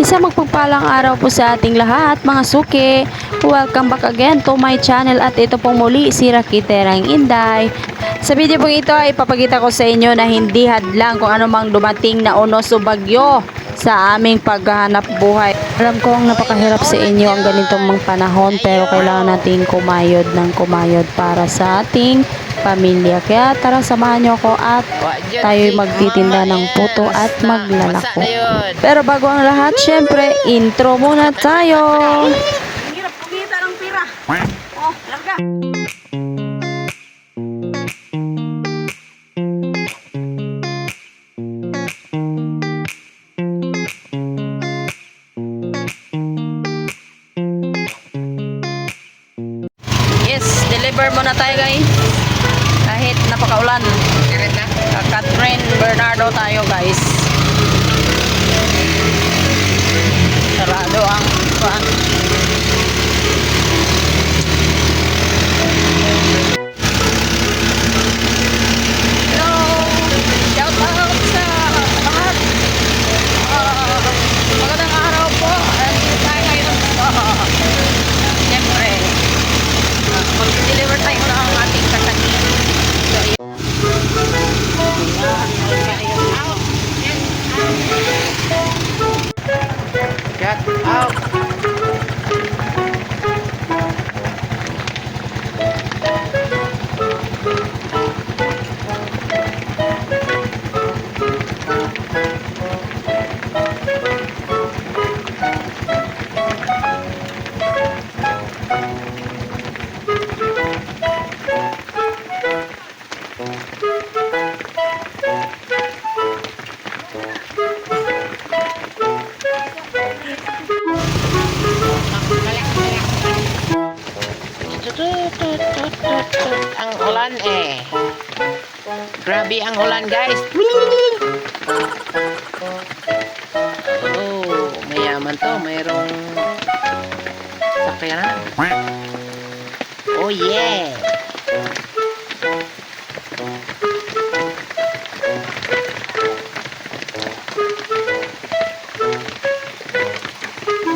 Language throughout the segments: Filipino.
Isang magpagpalang araw po sa ating lahat mga suki. Welcome back again to my channel at ito pong muli si Rakiterang Inday. Sa video pong ito ay ipapakita ko sa inyo na hindi hadlang kung anumang dumating na unos o bagyo sa aming paghahanap buhay. Alam ko ang napakahirap sa inyo ang ganitong mga panahon pero kailangan natin kumayod ng kumayod para sa ating pamilya. Kaya tara samahan nyo ako at tayo'y magtitinda ng puto at maglalako. Pero bago ang lahat, syempre, intro muna tayo. Ang hirap kumita ng pira. Oh, larga. Yes, deliver muna tayo guys. Kahit napakaulan. Catherine Bernardo tayo guys. Sarado ang kuan. Hello! Shout out sa lahat. Magandang araw po. Dito tayo ngayon. Siyempre, mag-deliver tayo ng ating kasanin. Get out! Ang ulan eh. Grabe ang ulan guys. Oh, mayaman to. Mayroong sakyanan. Oh yeah.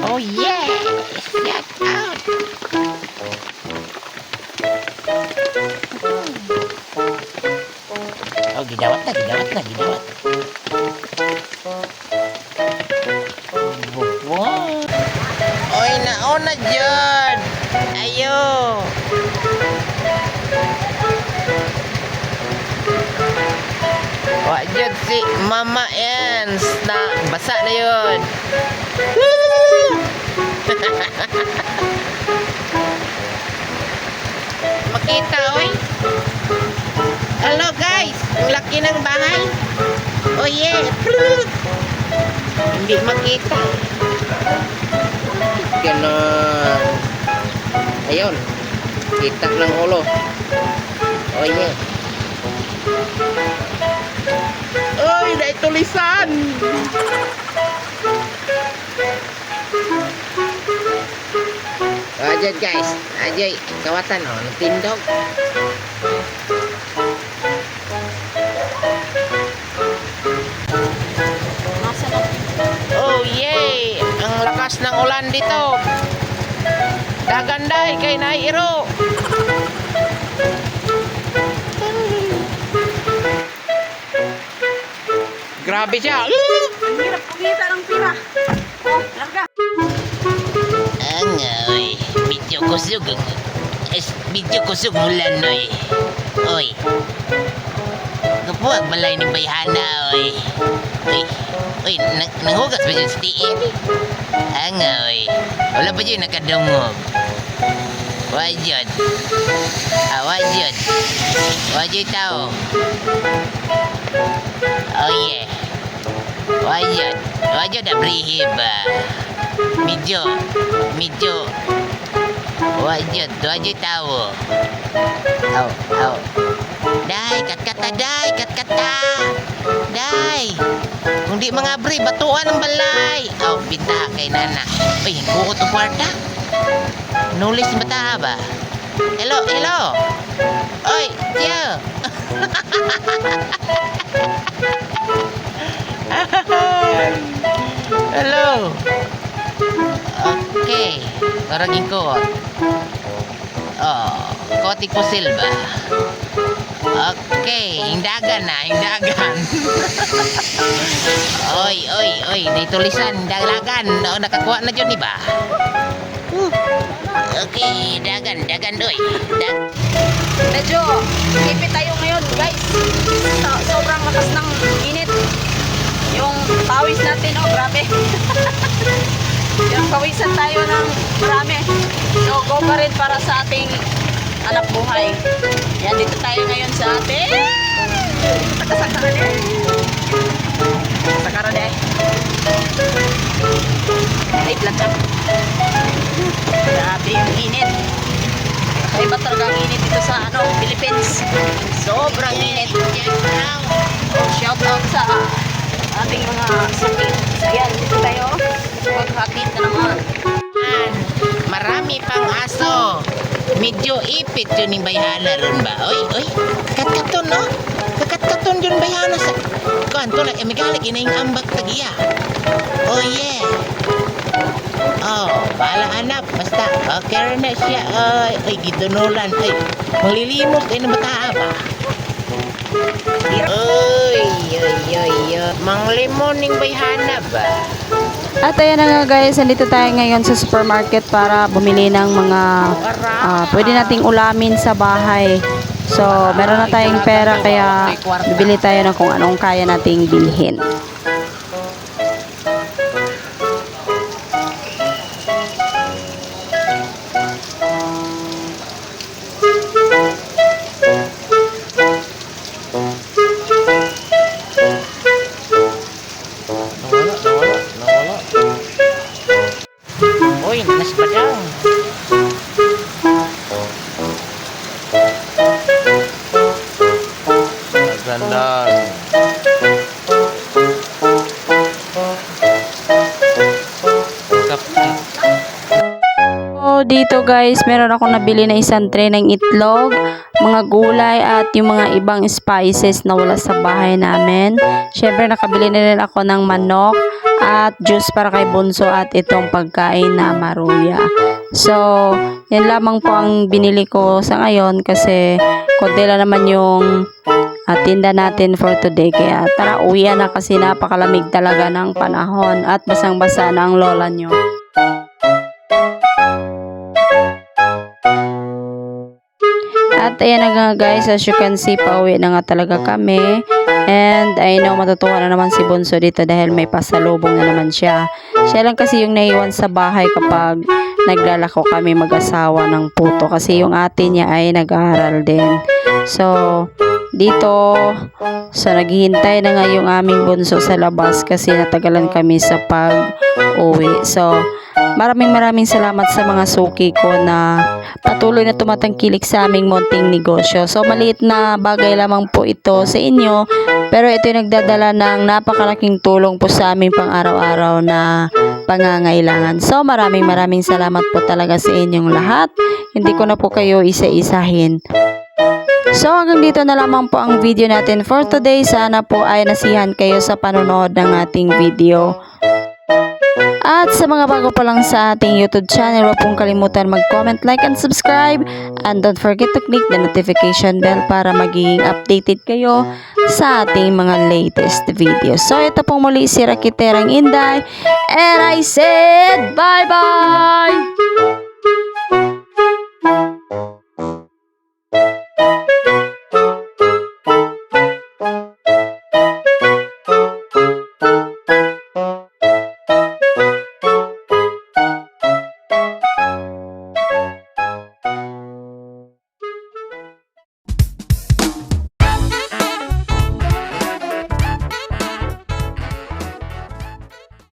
Oh yeah. Shout out. Oh, gidawat na. Wow. Oy, nauna dyan. Ayo. Wah, dyan si Mama Ens na basa na yun. Makita, oy. Hello guys, ang laki ng bahay. Oh yeah. Hindi makita. Ganon. Ayun. Kita ng ulo. Oh yeah. Oy, dahil tulisan. Ayan guys. Ayan, kawatan oh, tindog. Oh yay! Ang lakas ng ulan dito. Daganday kay Nairo. Grabe siya. Ang hirap kumita ng pira. Oh, larga. Angoy, medyo kusog. Medyo kusog mulan noy. Oy. Kapuag balay ni Bayhana oy. Oy, nanghugas ba dyan sa tiin? Angoy. Wala pa dyan nakadungog. Wajod. Wajod. Wajod tao. Oh yeah. Wajod. Wajod na brihib. Medyo. Wajod tao. Aw. Day, katkata. Day. Kung di mga bri, batuan ng balay. Aw, bita kay nana. Uy, bukot ang kwarta. Nulis ni bata ba? Hello. Oy, tiyo. Hello. Okay. Paragin ko. Oh, kotik po silba. Okay, hindagan na, hindagan. Oy, naitulisan, daglagan. O, nakakuha na dyan, iba? Okay, dagan, oy. Medyo hipit tayo ngayon, guys. Sobrang lakas ng init. Yung pawis natin, oh, grabe. Yung pawisan tayo ng marami. So, go pa rin para sa ating anak buhay. Yan, dito tayo ngayon sa ating Sakarade. Ay, vlog up. Grabe yung init. Iba talaga ang init dito sa Philippines. Sobrang init. Shout out sa ating mga sakit. Yan, dito tayo. Maghatid na naman. Marami pang aso. Medyo ipit yun yung bayhana ron ba? Oy, kakatkaton no? Kakatkaton yun bayhana sa... Kanto lang, emigalik, ina yung ambak tagiya. Oh yeah. Oh, pala anak, basta, okay na siya. Ay, gitunulan. Ay, malilimot kayo na bataa ba? Oy. Manglimon yung bayhana ba? At ayan na nga guys, nandito tayo ngayon sa supermarket para bumili ng mga pwede nating ulamin sa bahay. So, meron na tayong pera kaya bibili tayo ng kung anong kaya nating bilhin. Uy, nanas pa daw. Magandang. So, dito guys, meron akong nabili na isang tray ng itlog, mga gulay at yung mga ibang spices na wala sa bahay namin. Syempre, nakabili na rin ako ng manok at juice para kay Bunso at itong pagkain na maruya. So, yan lamang po ang binili ko sa ngayon kasi konti lang naman yung tinda natin for today. Kaya tara, uwian na kasi napakalamig talaga ng panahon at basang-basa na ang lola nyo. At ayan na nga guys, as you can see, pauwi na nga talaga kami. And I know matutuwa na naman si Bunso dito dahil may pasalubong na naman siya. Siya lang kasi yung naiwan sa bahay kapag naglalako kami mag-asawa ng puto. Kasi yung ate niya ay nag-aaral din. So, dito, naghihintay na nga yung aming Bunso sa labas kasi natagalan kami sa pag-uwi. So, maraming salamat sa mga suki ko na patuloy na tumatangkilik sa aming munting negosyo. So, maliit na bagay lamang po ito sa inyo. Pero ito yung nagdadala ng napakalaking tulong po sa aming pang-araw-araw na pangangailangan. So, maraming salamat po talaga sa inyong lahat. Hindi ko na po kayo isa-isahin. So, hanggang dito na lamang po ang video natin for today. Sana po ay nasihan kayo sa panonood ng ating video. At sa mga bago pa lang sa ating YouTube channel, huwag pong kalimutan mag-comment, like, and subscribe. And don't forget to click the notification bell para magiging updated kayo sa ating mga latest videos. So, ito pong muli si Rakiterang Inday. And I said, bye-bye!